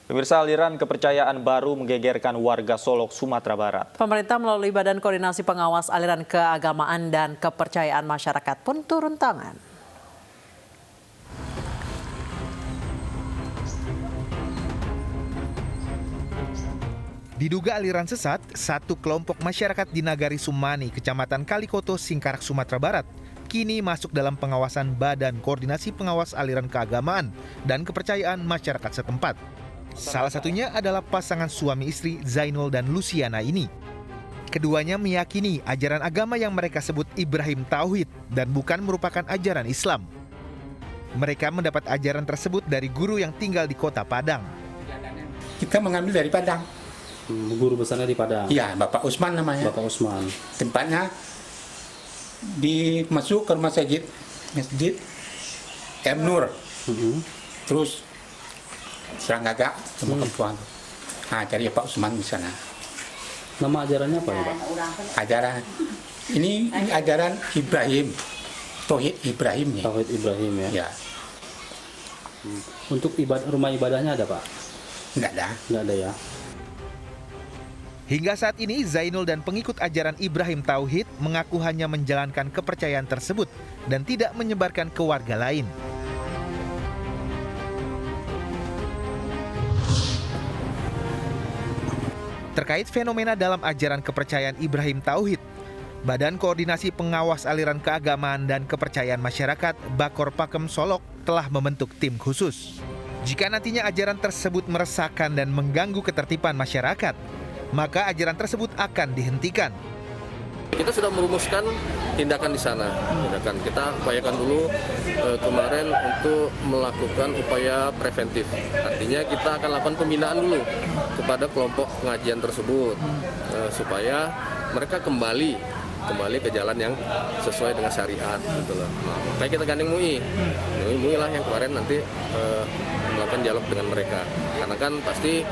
Pemirsa, aliran kepercayaan baru menggegerkan warga Solok, Sumatera Barat. Pemerintah melalui Badan Koordinasi Pengawas Aliran Keagamaan dan Kepercayaan Masyarakat pun turun tangan. Diduga aliran sesat, satu kelompok masyarakat di Nagari Sumani, Kecamatan Kalikoto, Singkarak, Sumatera Barat, kini masuk dalam pengawasan Badan Koordinasi Pengawas Aliran Keagamaan dan Kepercayaan Masyarakat setempat. Salah satunya adalah pasangan suami istri Zainul dan Luciana ini. Keduanya meyakini ajaran agama yang mereka sebut Ibrahim Tauhid dan bukan merupakan ajaran Islam. Mereka mendapat ajaran tersebut dari guru yang tinggal di kota Padang. Kita mengambil dari Padang. Guru besarnya di Padang? Iya, Bapak Usman namanya. Bapak Usman. Tempatnya masuk ke rumah masjid M Nur. Terus serang gagak sama perempuan. Nah, cari Pak Usman di sana. Nama ajarannya apa ya, Pak? Ajaran ini ajaran Ibrahim, Tauhid Ibrahim. Tauhid Ibrahim ya. Ya. Untuk rumah ibadahnya ada, Pak? Enggak ada. Enggak ada ya. Hingga saat ini, Zainul dan pengikut ajaran Ibrahim Tauhid mengaku hanya menjalankan kepercayaan tersebut dan tidak menyebarkan ke warga lain. Terkait fenomena dalam ajaran kepercayaan Ibrahim Tauhid, Badan Koordinasi Pengawas Aliran Keagamaan dan Kepercayaan Masyarakat Bakor Pakem Solok telah membentuk tim khusus. Jika nantinya ajaran tersebut meresahkan dan mengganggu ketertiban masyarakat, maka ajaran tersebut akan dihentikan. Kita sudah merumuskan tindakan di sana. Kita upayakan dulu kemarin untuk melakukan upaya preventif. Artinya kita akan lakukan pembinaan dulu kepada kelompok pengajian tersebut supaya mereka kembali ke jalan yang sesuai dengan syariat gitu loh. Makanya kita gandeng MUI lah yang kemarin nanti melakukan dialog dengan mereka. Karena kan pasti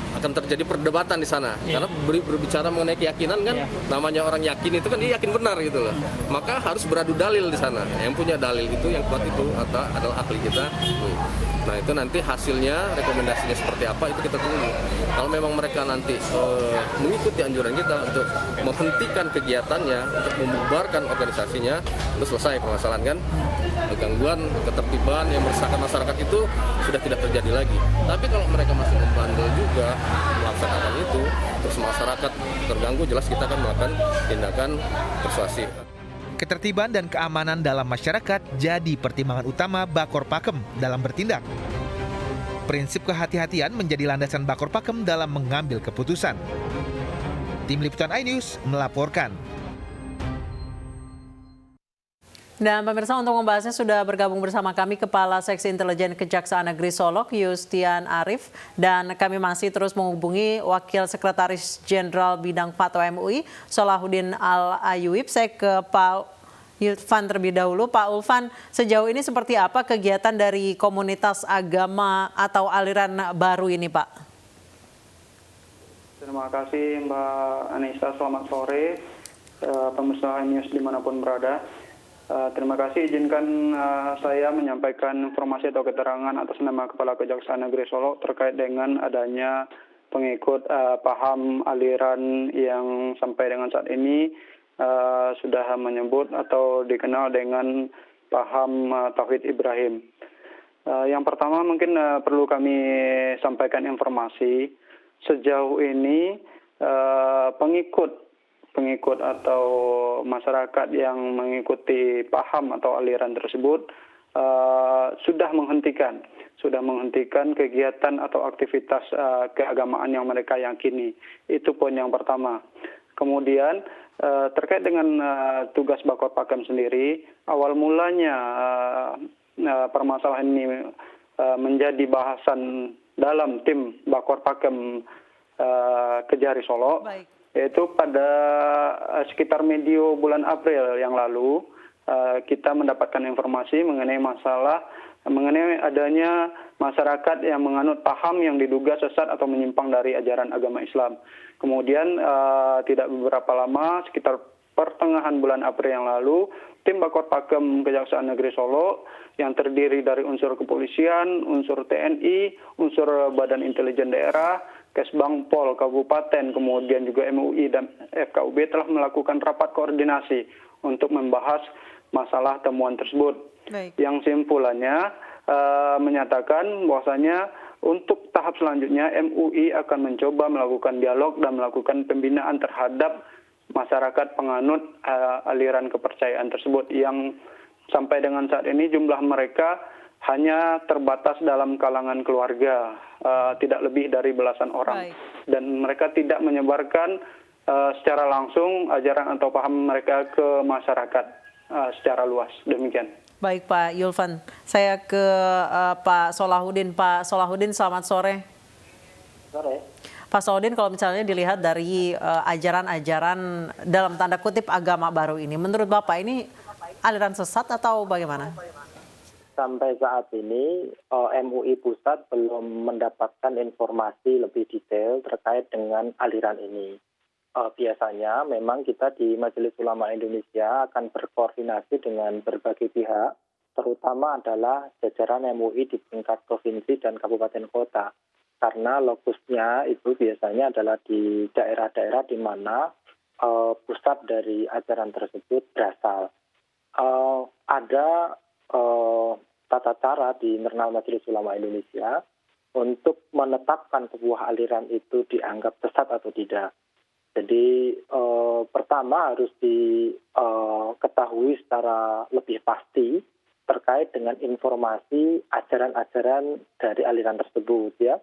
akan terjadi perdebatan di sana. Karena berbicara mengenai keyakinan kan, namanya orang yakin itu kan dia yakin benar gitu loh. Maka harus beradu dalil di sana. Yang punya dalil itu, yang kuat itu adalah ahli kita. Nah itu nanti hasilnya, rekomendasinya seperti apa itu kita tunggu. Kalau memang mereka nanti mengikuti anjuran kita untuk menghentikan kegiatannya, untuk membubarkan organisasinya, itu selesai permasalahan kan. Gangguan ketertiban yang meresahkan masyarakat itu sudah tidak terjadi lagi. Tapi kalau mereka masih membandel juga melaksanakan itu, terus masyarakat terganggu, jelas kita akan melakukan tindakan persuasi. Ketertiban dan keamanan dalam masyarakat jadi pertimbangan utama Bakor Pakem dalam bertindak. Prinsip kehati-hatian menjadi landasan Bakor Pakem dalam mengambil keputusan. Tim Liputan iNews melaporkan. Dan pemirsa, untuk membahasnya sudah bergabung bersama kami Kepala Seksi Intelijen Kejaksaan Negeri Solok, Yustian Arif. Dan kami masih terus menghubungi Wakil Sekretaris Jenderal Bidang Fatwa MUI, Solahuddin Al-Ayuib. Saya ke Pak Ulfan terlebih dahulu. Pak Ulfan, sejauh ini seperti apa kegiatan dari komunitas agama atau aliran baru ini, Pak? Terima kasih Mbak Anissa, selamat sore. Pemirsa News dimanapun berada. Terima kasih, izinkan saya menyampaikan informasi atau keterangan atas nama Kepala Kejaksaan Negeri Solok terkait dengan adanya pengikut paham aliran yang sampai dengan saat ini sudah menyebut atau dikenal dengan paham Tauhid Ibrahim. Yang pertama mungkin perlu kami sampaikan informasi, sejauh ini pengikut atau masyarakat yang mengikuti paham atau aliran tersebut sudah menghentikan kegiatan atau aktivitas keagamaan yang mereka yakini. Itu poin yang pertama. Kemudian terkait dengan tugas Bakor Pakem sendiri, awal mulanya permasalahan ini menjadi bahasan dalam tim Bakor Pakem Kejari Solok. Baik. Yaitu pada sekitar medio bulan April yang lalu, kita mendapatkan informasi mengenai adanya masyarakat yang menganut paham yang diduga sesat atau menyimpang dari ajaran agama Islam. Kemudian tidak beberapa lama, sekitar pertengahan bulan April yang lalu, tim Bakor Pakem Kejaksaan Negeri Solo yang terdiri dari unsur kepolisian, unsur TNI, unsur Badan Intelijen Daerah, Kesbang Pol Kabupaten, kemudian juga MUI dan FKUB telah melakukan rapat koordinasi untuk membahas masalah temuan tersebut. Baik. Yang simpulannya menyatakan bahwasanya untuk tahap selanjutnya MUI akan mencoba melakukan dialog dan melakukan pembinaan terhadap masyarakat penganut aliran kepercayaan tersebut yang sampai dengan saat ini jumlah mereka hanya terbatas dalam kalangan keluarga, tidak lebih dari belasan orang. Baik. Dan mereka tidak menyebarkan secara langsung ajaran atau paham mereka ke masyarakat secara luas. Demikian. Baik Pak Yulvan, saya ke Pak Solahuddin. Pak Solahuddin, selamat sore. Sore. Pak Solahuddin, kalau misalnya dilihat dari ajaran-ajaran dalam tanda kutip agama baru ini, menurut Bapak ini aliran sesat atau bagaimana? Sampai saat ini MUI Pusat belum mendapatkan informasi lebih detail terkait dengan aliran ini. Biasanya memang kita di Majelis Ulama Indonesia akan berkoordinasi dengan berbagai pihak, terutama adalah jajaran MUI di tingkat provinsi dan kabupaten kota. Karena lokusnya itu biasanya adalah di daerah-daerah di mana pusat dari ajaran tersebut berasal. Ada tata cara di internal Majelis Ulama Indonesia untuk menetapkan sebuah aliran itu dianggap sesat atau tidak. Jadi pertama harus diketahui secara lebih pasti terkait dengan informasi ajaran-ajaran dari aliran tersebut ya.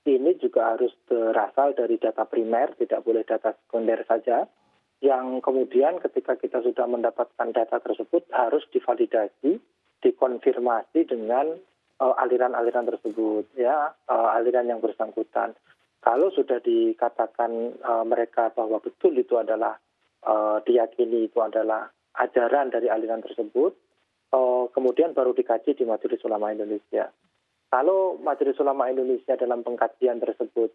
Ini juga harus berasal dari data primer, tidak boleh data sekunder saja. Yang kemudian ketika kita sudah mendapatkan data tersebut harus divalidasi, dikonfirmasi dengan aliran-aliran tersebut ya, aliran yang bersangkutan. Kalau sudah dikatakan mereka bahwa betul itu adalah diyakini itu adalah ajaran dari aliran tersebut, kemudian baru dikaji di Majelis Ulama Indonesia. Kalau Majelis Ulama Indonesia dalam pengkajian tersebut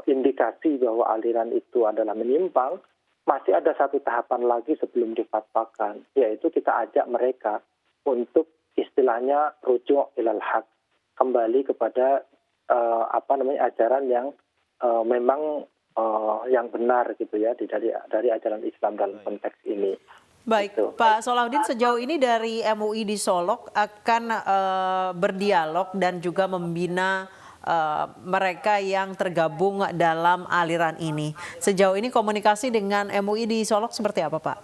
indikasi bahwa aliran itu adalah menyimpang, masih ada satu tahapan lagi sebelum difatwakan, yaitu kita ajak mereka untuk istilahnya rujuk ilal haq, kembali kepada ajaran yang memang yang benar gitu ya dari ajaran Islam dalam konteks ini. Baik, gitu. Pak Solahuddin, sejauh ini dari MUI di Solok akan berdialog dan juga membina mereka yang tergabung dalam aliran ini. Sejauh ini komunikasi dengan MUI di Solok seperti apa, Pak?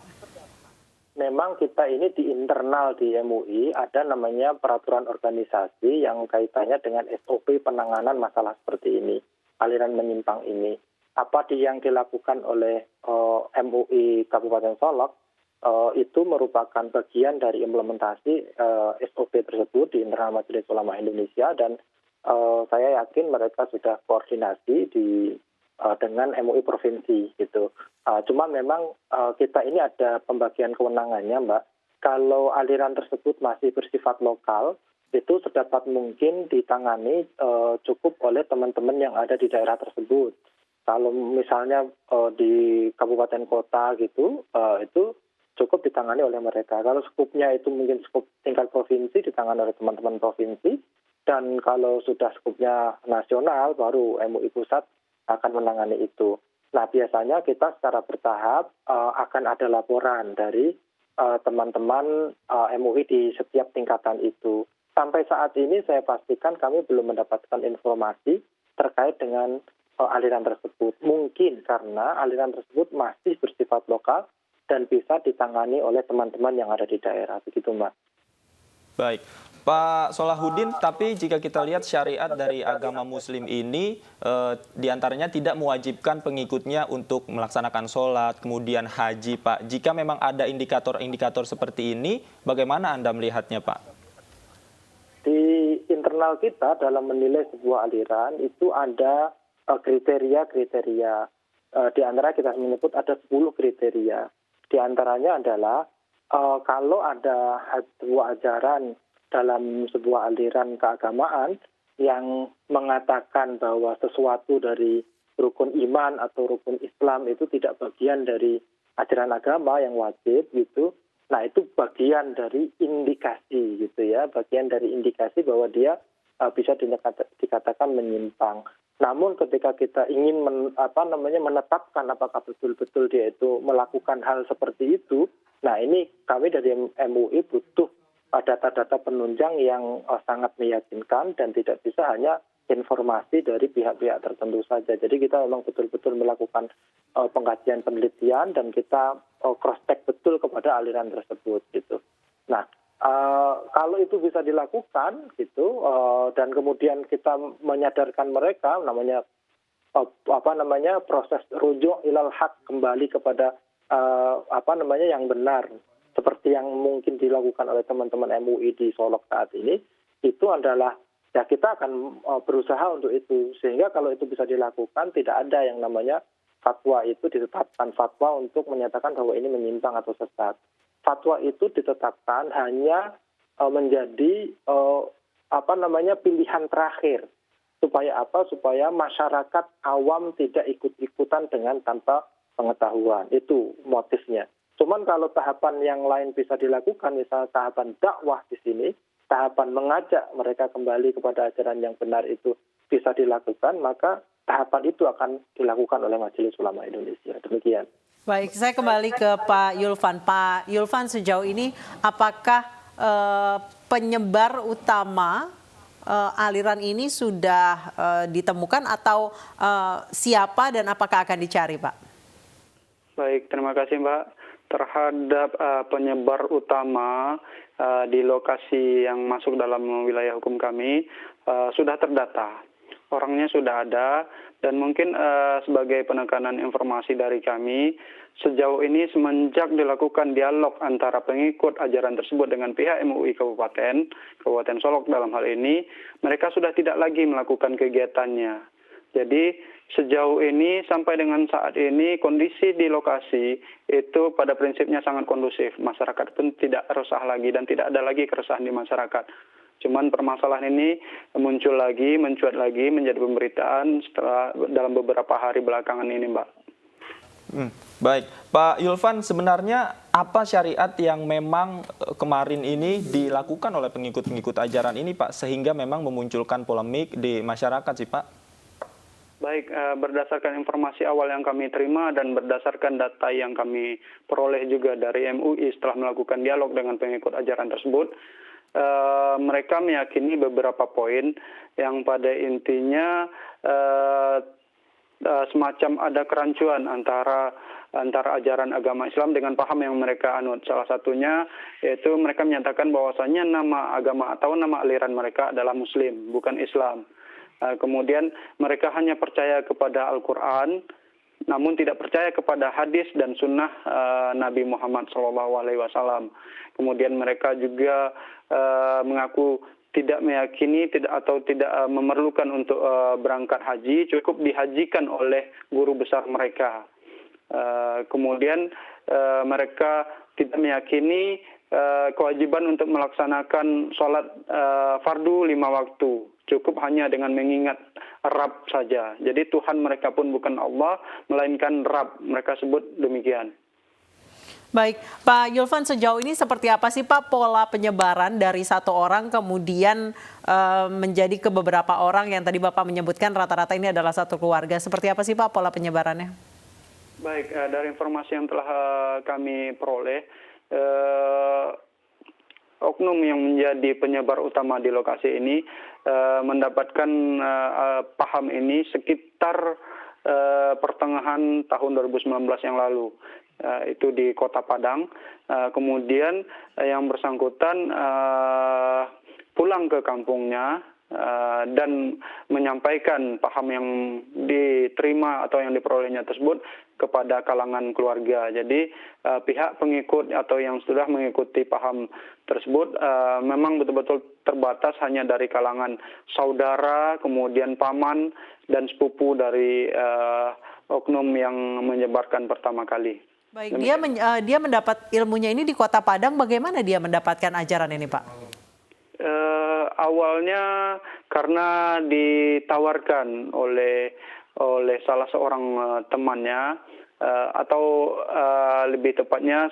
Memang kita ini di internal di MUI ada namanya peraturan organisasi yang kaitannya dengan SOP penanganan masalah seperti ini, aliran menyimpang ini. Apa yang dilakukan oleh MUI Kabupaten Solok itu merupakan bagian dari implementasi SOP tersebut di internal Majelis Ulama Indonesia dan saya yakin mereka sudah koordinasi dengan MUI provinsi gitu. Cuma memang kita ini ada pembagian kewenangannya, Mbak. Kalau aliran tersebut masih bersifat lokal, itu sedapat mungkin ditangani cukup oleh teman-teman yang ada di daerah tersebut. Kalau misalnya di kabupaten kota gitu, itu cukup ditangani oleh mereka. Kalau skupnya itu mungkin skup tingkat provinsi ditangani oleh teman-teman provinsi, dan kalau sudah skupnya nasional, baru MUI pusat akan menangani itu. Nah, biasanya kita secara bertahap akan ada laporan dari teman-teman MUI di setiap tingkatan itu. Sampai saat ini saya pastikan kami belum mendapatkan informasi terkait dengan aliran tersebut. Mungkin karena aliran tersebut masih bersifat lokal dan bisa ditangani oleh teman-teman yang ada di daerah. Begitu, Mbak. Baik. Pak Solahuddin, tapi jika kita lihat syariat dari agama Muslim ini diantaranya tidak mewajibkan pengikutnya untuk melaksanakan sholat, kemudian haji, Pak. Jika memang ada indikator-indikator seperti ini, bagaimana Anda melihatnya, Pak? Di internal kita dalam menilai sebuah aliran itu ada kriteria-kriteria. Di antara kita menyebut ada 10 kriteria. Di antaranya adalah kalau ada sebuah ajaran dalam sebuah aliran keagamaan yang mengatakan bahwa sesuatu dari rukun iman atau rukun Islam itu tidak bagian dari ajaran agama yang wajib gitu. Nah, itu bagian dari indikasi gitu ya, bagian dari indikasi bahwa dia bisa dikatakan menyimpang. Namun ketika kita ingin menetapkan apakah betul-betul dia itu melakukan hal seperti itu, nah ini kami dari MUI butuh data-data penunjang yang sangat meyakinkan dan tidak bisa hanya informasi dari pihak-pihak tertentu saja. Jadi kita memang betul-betul melakukan pengkajian penelitian dan kita cross-check betul kepada aliran tersebut gitu. Nah, kalau itu bisa dilakukan gitu dan kemudian kita menyadarkan mereka namanya proses rujuk ilal haq, kembali kepada yang benar seperti yang mungkin dilakukan oleh teman-teman MUI di Solok saat ini, itu adalah ya kita akan berusaha untuk itu, sehingga kalau itu bisa dilakukan tidak ada yang namanya fatwa itu ditetapkan fatwa untuk menyatakan bahwa ini menyimpang atau sesat. Fatwa itu ditetapkan hanya menjadi pilihan terakhir supaya supaya masyarakat awam tidak ikut-ikutan dengan tanpa pengetahuan. Itu motifnya. Cuman kalau tahapan yang lain bisa dilakukan, misalnya tahapan dakwah di sini, tahapan mengajak mereka kembali kepada ajaran yang benar itu bisa dilakukan, maka tahapan itu akan dilakukan oleh Majelis Ulama Indonesia. Demikian. Baik, saya kembali ke Pak Yulvan. Pak Yulvan, sejauh ini apakah penyebar utama aliran ini sudah ditemukan atau siapa dan apakah akan dicari, Pak? Baik, terima kasih Mbak. Terhadap penyebar utama di lokasi yang masuk dalam wilayah hukum kami sudah terdata. Orangnya sudah ada dan mungkin sebagai penekanan informasi dari kami, sejauh ini semenjak dilakukan dialog antara pengikut ajaran tersebut dengan pihak MUI Kabupaten Solok dalam hal ini, mereka sudah tidak lagi melakukan kegiatannya. Jadi sejauh ini sampai dengan saat ini kondisi di lokasi itu pada prinsipnya sangat kondusif. Masyarakat pun tidak resah lagi dan tidak ada lagi keresahan di masyarakat. Cuman permasalahan ini mencuat lagi menjadi pemberitaan setelah dalam beberapa hari belakangan ini, Mbak. Baik, Pak Yulvan, sebenarnya apa syariat yang memang kemarin ini dilakukan oleh pengikut-pengikut ajaran ini, Pak, sehingga memang memunculkan polemik di masyarakat sih, Pak? Baik, berdasarkan informasi awal yang kami terima dan berdasarkan data yang kami peroleh juga dari MUI setelah melakukan dialog dengan pengikut ajaran tersebut, mereka meyakini beberapa poin yang pada intinya semacam ada kerancuan antara ajaran agama Islam dengan paham yang mereka anut. Salah satunya yaitu mereka menyatakan bahwasannya nama agama atau nama aliran mereka adalah Muslim, bukan Islam. Kemudian mereka hanya percaya kepada Al-Quran, namun tidak percaya kepada hadis dan sunnah Nabi Muhammad SAW. Kemudian mereka juga mengaku tidak meyakini atau tidak memerlukan untuk berangkat haji, cukup dihajikan oleh guru besar mereka. Kemudian mereka tidak meyakini kewajiban untuk melaksanakan sholat fardu 5 waktu. Cukup hanya dengan mengingat Rabb saja. Jadi Tuhan mereka pun bukan Allah, melainkan Rabb. Mereka sebut demikian. Baik, Pak Yulvan, sejauh ini seperti apa sih Pak pola penyebaran dari satu orang kemudian menjadi ke beberapa orang yang tadi Bapak menyebutkan rata-rata ini adalah satu keluarga. Seperti apa sih Pak pola penyebarannya? Baik, dari informasi yang telah kami peroleh, oknum yang menjadi penyebar utama di lokasi ini mendapatkan paham ini sekitar pertengahan tahun 2019 yang lalu. Itu di Kota Padang. Kemudian yang bersangkutan pulang ke kampungnya dan menyampaikan paham yang diterima atau yang diperolehnya tersebut kepada kalangan keluarga. Jadi pihak pengikut atau yang sudah mengikuti paham tersebut memang betul-betul terbatas hanya dari kalangan saudara, kemudian paman dan sepupu dari oknum yang menyebarkan pertama kali. Baik, dia mendapat ilmunya ini di Kota Padang. Bagaimana dia mendapatkan ajaran ini, Pak? Awalnya karena ditawarkan oleh oleh salah seorang temannya, atau lebih tepatnya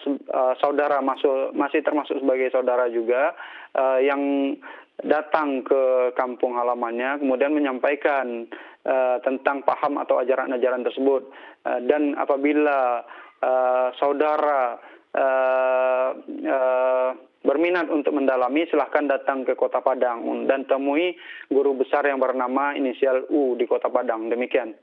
saudara, masih termasuk sebagai saudara juga, yang datang ke kampung halamannya kemudian menyampaikan tentang paham atau ajaran-ajaran tersebut. Dan apabila saudara berminat untuk mendalami, silahkan datang ke Kota Padang dan temui guru besar yang bernama inisial U di Kota Padang. Demikian.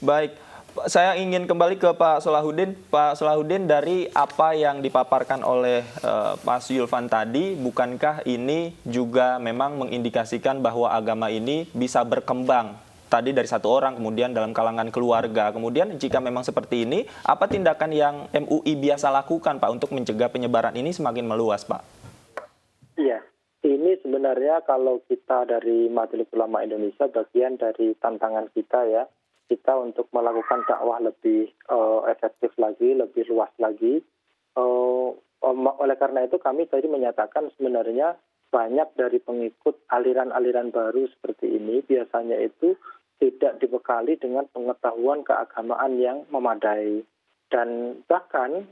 Baik, saya ingin kembali ke Pak Solahuddin. Pak Solahuddin, dari apa yang dipaparkan oleh Mas Yulfan tadi, bukankah ini juga memang mengindikasikan bahwa agama ini bisa berkembang? Tadi dari satu orang, kemudian dalam kalangan keluarga. Kemudian jika memang seperti ini, apa tindakan yang MUI biasa lakukan, Pak, untuk mencegah penyebaran ini semakin meluas, Pak? Iya, ini sebenarnya kalau kita dari Majelis Ulama Indonesia, bagian dari tantangan kita ya, kita untuk melakukan dakwah lebih efektif lagi, lebih luas lagi. Oleh karena itu kami tadi menyatakan sebenarnya banyak dari pengikut aliran-aliran baru seperti ini biasanya itu tidak dibekali dengan pengetahuan keagamaan yang memadai. Dan bahkan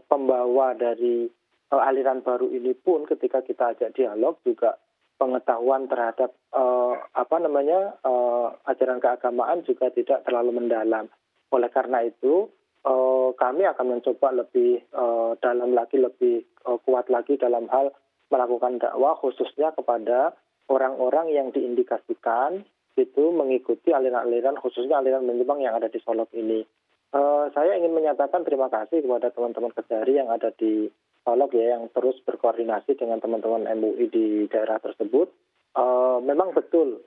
pembawa dari aliran baru ini pun ketika kita ajak dialog juga pengetahuan terhadap ajaran keagamaan juga tidak terlalu mendalam. Oleh karena itu kami akan mencoba lebih dalam lagi, lebih kuat lagi dalam hal melakukan dakwah khususnya kepada orang-orang yang diindikasikan itu mengikuti aliran-aliran, khususnya aliran menyimpang yang ada di Solok ini. Saya ingin menyatakan terima kasih kepada teman-teman Kejari yang ada di Solok ya, yang terus berkoordinasi dengan teman-teman MUI di daerah tersebut. Memang betul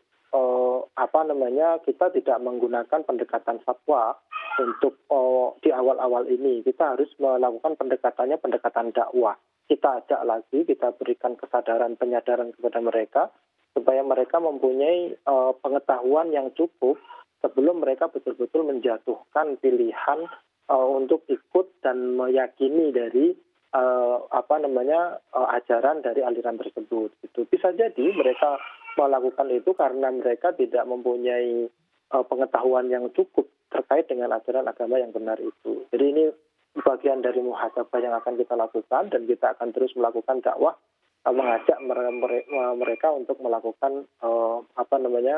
kita tidak menggunakan pendekatan fatwa untuk di awal-awal ini. Kita harus melakukan pendekatan dakwah. Kita ajak lagi, kita berikan kesadaran, penyadaran kepada mereka supaya mereka mempunyai pengetahuan yang cukup sebelum mereka betul-betul menjatuhkan pilihan untuk ikut dan meyakini dari ajaran dari aliran tersebut. Itu bisa jadi mereka melakukan itu karena mereka tidak mempunyai pengetahuan yang cukup terkait dengan ajaran agama yang benar itu. Jadi ini bagian dari muhasabah yang akan kita lakukan dan kita akan terus melakukan dakwah, mengajak mereka untuk melakukan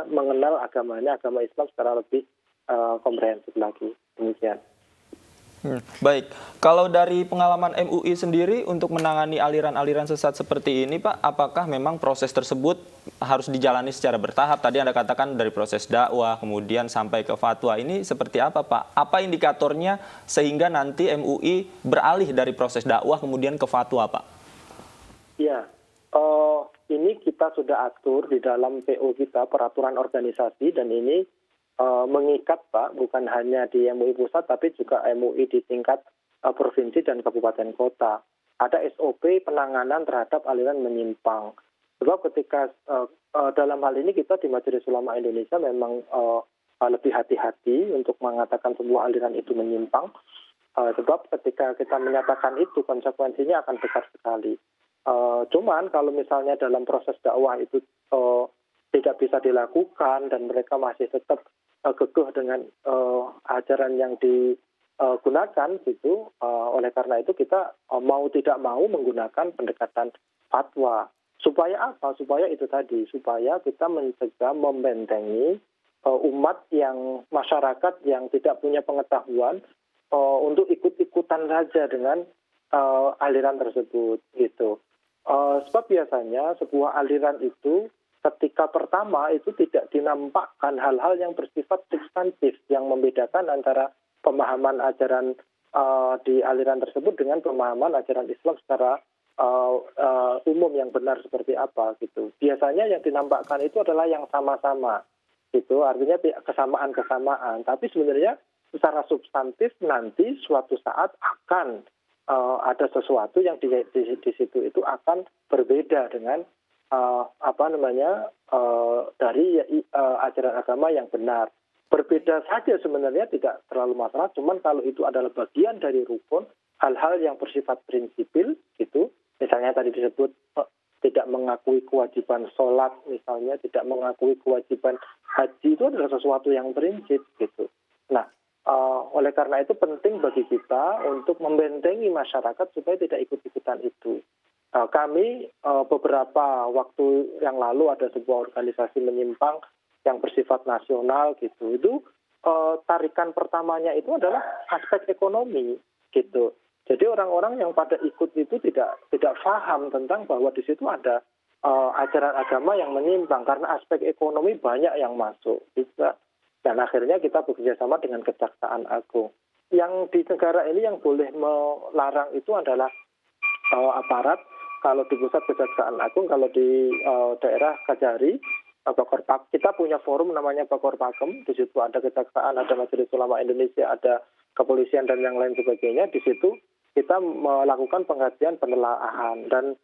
mengenal agamanya, agama Islam secara lebih komprehensif lagi. Demikian. Baik, kalau dari pengalaman MUI sendiri untuk menangani aliran-aliran sesat seperti ini, Pak, apakah memang proses tersebut harus dijalani secara bertahap? Tadi Anda katakan dari proses dakwah, kemudian sampai ke fatwa. Ini seperti apa, Pak? Apa indikatornya sehingga nanti MUI beralih dari proses dakwah kemudian ke fatwa, Pak? Ya, ini kita sudah atur di dalam PO kita, peraturan organisasi, dan ini mengikat, Pak, bukan hanya di MUI pusat, tapi juga MUI di tingkat provinsi dan kabupaten kota. Ada SOP penanganan terhadap aliran menyimpang. Sebab ketika dalam hal ini kita di Majelis Ulama Indonesia memang lebih hati-hati untuk mengatakan sebuah aliran itu menyimpang. Sebab ketika kita menyatakan itu, konsekuensinya akan besar sekali. Cuman kalau misalnya dalam proses dakwah itu tidak bisa dilakukan dan mereka masih tetap kekeh dengan ajaran yang digunakan gitu, oleh karena itu kita mau tidak mau menggunakan pendekatan fatwa. Supaya apa? Supaya itu tadi, supaya kita mencegah, membentengi umat yang masyarakat yang tidak punya pengetahuan untuk ikut-ikutan saja dengan aliran tersebut gitu. Sebab biasanya sebuah aliran itu ketika pertama itu tidak dinampakkan hal-hal yang bersifat substantif yang membedakan antara pemahaman ajaran di aliran tersebut dengan pemahaman ajaran Islam secara umum yang benar seperti apa gitu. Biasanya yang dinampakkan itu adalah yang sama-sama gitu, artinya kesamaan-kesamaan. Tapi sebenarnya secara substantif nanti suatu saat akan ada sesuatu yang di situ itu akan berbeda dengan dari ajaran agama yang benar. Berbeda saja sebenarnya tidak terlalu masalah, cuman kalau itu adalah bagian dari rukun, hal-hal yang bersifat prinsipil gitu, misalnya tadi disebut tidak mengakui kewajiban sholat misalnya, tidak mengakui kewajiban haji, itu adalah sesuatu yang prinsip gitu. Nah, oleh karena itu penting bagi kita untuk membentengi masyarakat supaya tidak ikut-ikutan itu. Kami beberapa waktu yang lalu ada sebuah organisasi menyimpang yang bersifat nasional gitu. Itu tarikan pertamanya itu adalah aspek ekonomi gitu. Jadi orang-orang yang pada ikut itu tidak paham tentang bahwa di situ ada ajaran agama yang menyimpang karena aspek ekonomi banyak yang masuk. Bisa. Dan akhirnya kita bekerja sama dengan Kejaksaan Agung. Yang di negara ini yang boleh melarang itu adalah aparat. Kalau di pusat Kejaksaan Agung, kalau di daerah Kajari, kita punya forum namanya Bakor Pakem. Di situ ada Kejaksaan, ada Majelis Ulama Indonesia, ada kepolisian dan yang lain sebagainya. Di situ kita melakukan pengajian penelaahan dan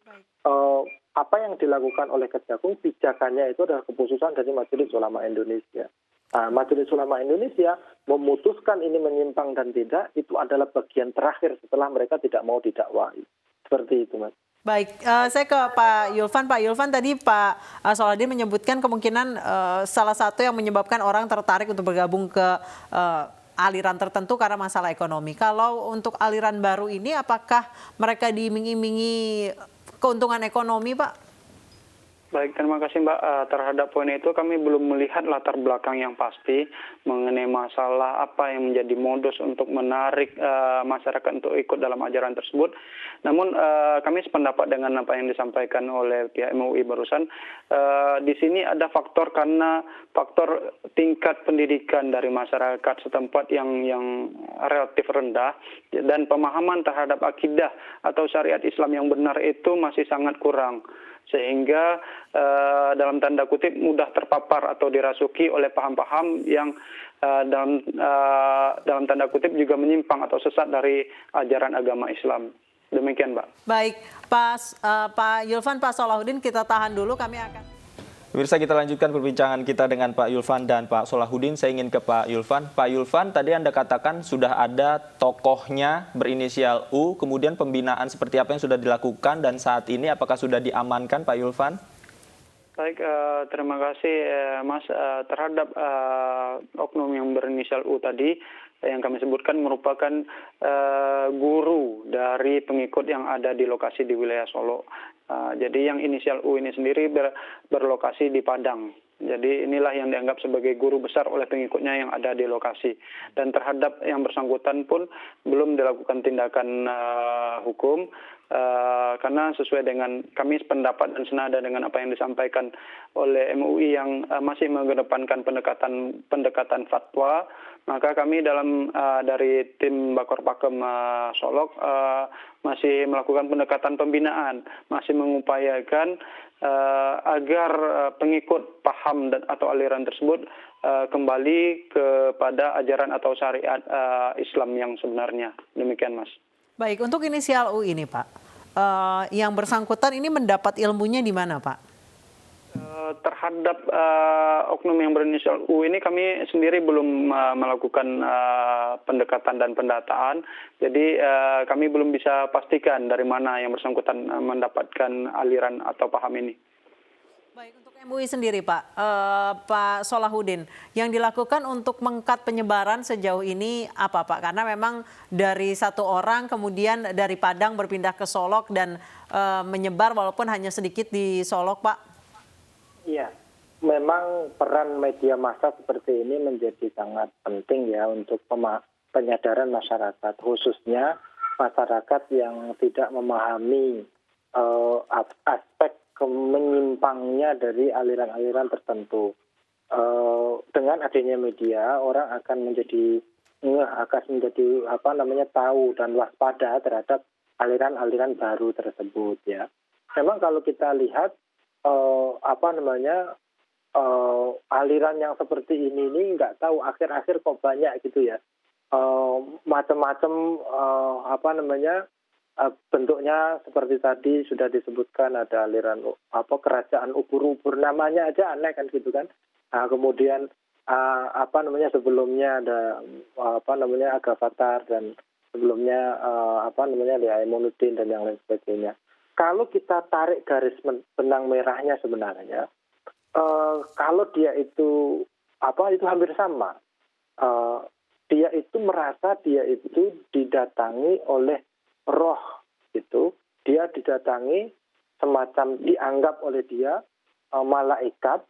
apa yang dilakukan oleh Kejagung, pijakannya itu adalah keputusan dari Majelis Ulama Indonesia. Majelis Ulama Indonesia memutuskan ini menyimpang dan tidak, itu adalah bagian terakhir setelah mereka tidak mau didakwahi. Seperti itu, Mas. Baik, saya ke Pak Yulvan. Pak Yulvan, tadi Pak Solahuddin menyebutkan kemungkinan salah satu yang menyebabkan orang tertarik untuk bergabung ke aliran tertentu karena masalah ekonomi. Kalau untuk aliran baru ini, apakah mereka diiming-imingi keuntungan ekonomi, Pak? Baik, terima kasih Mbak. Terhadap poin itu kami belum melihat latar belakang yang pasti mengenai masalah apa yang menjadi modus untuk menarik masyarakat untuk ikut dalam ajaran tersebut. Namun kami sependapat dengan apa yang disampaikan oleh pihak MUI barusan. Di sini ada faktor karena faktor tingkat pendidikan dari masyarakat setempat yang relatif rendah dan pemahaman terhadap akidah atau syariat Islam yang benar itu masih sangat kurang. Sehingga dalam tanda kutip mudah terpapar atau dirasuki oleh paham-paham yang dalam tanda kutip juga menyimpang atau sesat dari ajaran agama Islam. Demikian, Mbak. Baik, Pak Yulvan, Pak Solahuddin, kita tahan dulu, kami akan... Pemirsa, kita lanjutkan perbincangan kita dengan Pak Yulvan dan Pak Solahuddin. Saya ingin ke Pak Yulvan. Pak Yulvan, tadi Anda katakan sudah ada tokohnya berinisial U, kemudian pembinaan seperti apa yang sudah dilakukan dan saat ini apakah sudah diamankan, Pak Yulvan? Baik, terima kasih Mas. Terhadap oknum yang berinisial U tadi, yang kami sebutkan merupakan guru dari pengikut yang ada di lokasi di wilayah Solo. Jadi yang inisial U ini sendiri berlokasi di Padang. Jadi inilah yang dianggap sebagai guru besar oleh pengikutnya yang ada di lokasi. Dan terhadap yang bersangkutan pun belum dilakukan tindakan hukum. Karena sesuai dengan kami sependapat dan senada dengan apa yang disampaikan oleh MUI yang masih mengedepankan pendekatan fatwa, maka kami dari tim Bakor Pakem Solok masih melakukan pendekatan pembinaan, masih mengupayakan agar pengikut paham atau aliran tersebut kembali kepada ajaran atau syariat Islam yang sebenarnya. Demikian, Mas. Baik, untuk inisial U ini, Pak, yang bersangkutan ini mendapat ilmunya di mana, Pak? Terhadap oknum yang berinisial U ini kami sendiri belum melakukan pendekatan dan pendataan. Jadi kami belum bisa pastikan dari mana yang bersangkutan mendapatkan aliran atau paham ini. Baik, untuk MUI sendiri, Pak, Pak Solahuddin, yang dilakukan untuk mengkat penyebaran sejauh ini apa, Pak? Karena memang dari satu orang kemudian dari Padang berpindah ke Solok dan menyebar walaupun hanya sedikit di Solok, Pak. Iya, memang peran media massa seperti ini menjadi sangat penting ya untuk penyadaran masyarakat, khususnya masyarakat yang tidak memahami aspek menyimpangnya dari aliran-aliran tertentu. Dengan adanya media, orang akan menjadi tahu dan waspada terhadap aliran-aliran baru tersebut ya. Memang kalau kita lihat aliran yang seperti ini nggak tahu akhir-akhir kok banyak gitu ya. Macam-macam bentuknya seperti tadi sudah disebutkan, ada aliran kerajaan ubur-ubur, namanya aja aneh kan gitu kan. Kemudian sebelumnya ada Aga Fatar dan sebelumnya Lia Imanuddin dan yang lain sebagainya. kalau kita tarik garis benang merahnya sebenarnya, kalau dia itu itu hampir sama. Dia itu merasa dia itu didatangi oleh roh gitu. Dia didatangi semacam dianggap oleh dia malaikat,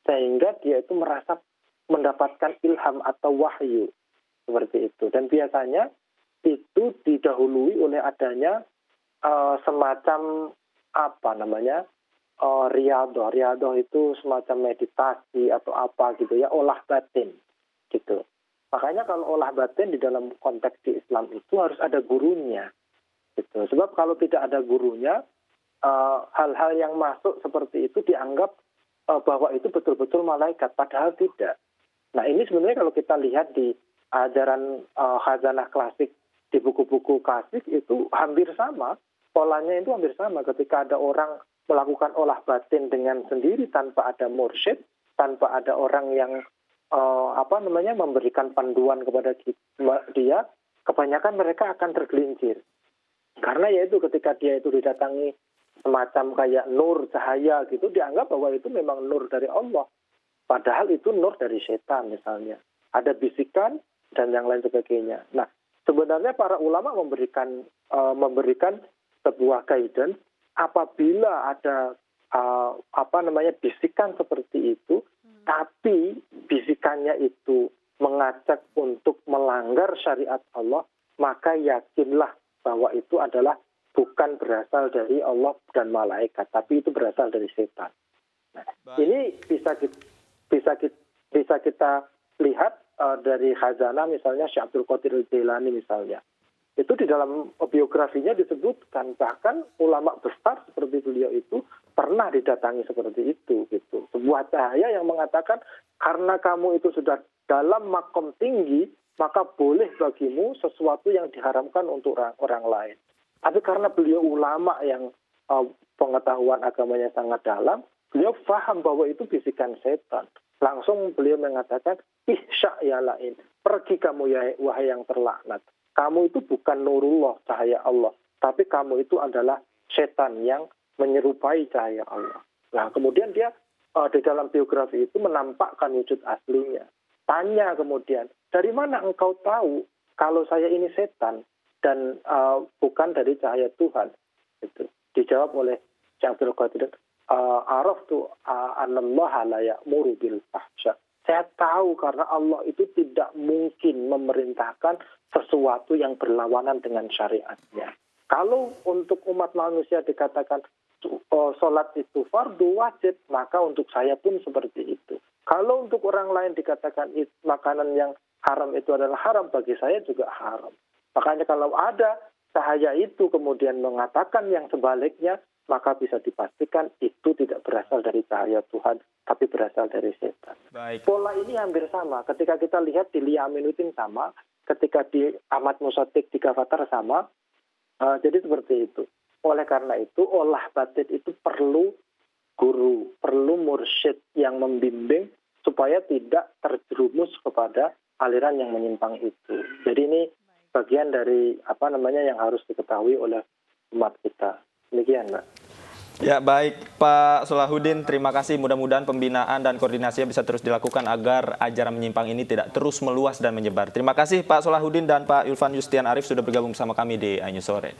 sehingga dia itu merasa mendapatkan ilham atau wahyu seperti itu. Dan biasanya itu didahului oleh adanya semacam riyadhah. Riyadhah itu semacam meditasi atau apa gitu ya, olah batin gitu. Makanya kalau olah batin di dalam konteks di Islam itu harus ada gurunya gitu. Sebab kalau tidak ada gurunya, hal-hal yang masuk seperti itu dianggap bahwa itu betul-betul malaikat, padahal tidak. Nah, ini sebenarnya kalau kita lihat di ajaran khazanah klasik, di buku-buku klasik itu hampir sama, polanya itu hampir sama. Ketika ada orang melakukan olah batin dengan sendiri tanpa ada mursyid, tanpa ada orang yang memberikan panduan kepada dia, kebanyakan mereka akan tergelincir. Karena yaitu ketika dia itu didatangi semacam kayak nur, cahaya gitu, dianggap bahwa itu memang nur dari Allah. Padahal itu nur dari setan misalnya. Ada bisikan dan yang lain sebagainya. Nah, sebenarnya para ulama memberikan sebuah guidance apabila ada bisikan seperti itu, tapi bisikannya itu mengajak untuk melanggar syariat Allah, maka yakinlah bahwa itu adalah bukan berasal dari Allah dan malaikat, tapi itu berasal dari setan. Nah, ini bisa kita lihat dari khazanah misalnya Syekh Abdul Qadir Al-Jailani misalnya. Itu di dalam biografinya disebutkan, bahkan ulama besar seperti beliau itu pernah didatangi seperti itu gitu. Sebuah cahaya yang mengatakan karena kamu itu sudah dalam makom tinggi, maka boleh bagimu sesuatu yang diharamkan untuk orang lain. Tapi karena beliau ulama yang pengetahuan agamanya sangat dalam, beliau paham bahwa itu bisikan setan. Langsung beliau mengatakan, ihsya ya lain, pergi kamu ya wahai yang terlaknat. Kamu itu bukan nurullah, cahaya Allah, tapi kamu itu adalah setan yang menyerupai cahaya Allah. Nah, kemudian dia di dalam biografi itu menampakkan wujud aslinya. Tanya kemudian, dari mana engkau tahu kalau saya ini setan dan bukan dari cahaya Tuhan? Itu dijawab oleh Syekh Abdul Qadir, araftu anallaha la ya'muru bil fahsya. Saya tahu karena Allah itu tidak mungkin memerintahkan sesuatu yang berlawanan dengan syariatnya. Kalau untuk umat manusia dikatakan sholat itu fardu wajib, maka untuk saya pun seperti itu. Kalau untuk orang lain dikatakan makanan yang haram itu adalah haram, bagi saya juga haram. Makanya kalau ada cahaya itu kemudian mengatakan yang sebaliknya, maka bisa dipastikan itu tidak berasal dari cahaya Tuhan, tapi berasal dari setan. Baik. Pola ini hampir sama. Ketika kita lihat di Lia Aminuddin sama, ketika di Ahmad Musaddiq di Gavatar sama, jadi seperti itu. Oleh karena itu, olah batin itu perlu guru, perlu mursyid yang membimbing supaya tidak terjerumus kepada aliran yang menyimpang itu. Jadi ini bagian dari yang harus diketahui oleh umat kita. Demikian, Mbak. Ya, baik Pak Solahuddin, terima kasih. Mudah-mudahan pembinaan dan koordinasinya bisa terus dilakukan agar ajaran menyimpang ini tidak terus meluas dan menyebar. Terima kasih Pak Solahuddin dan Pak Ilvan Yustian Arif sudah bergabung bersama kami di iNews Sore.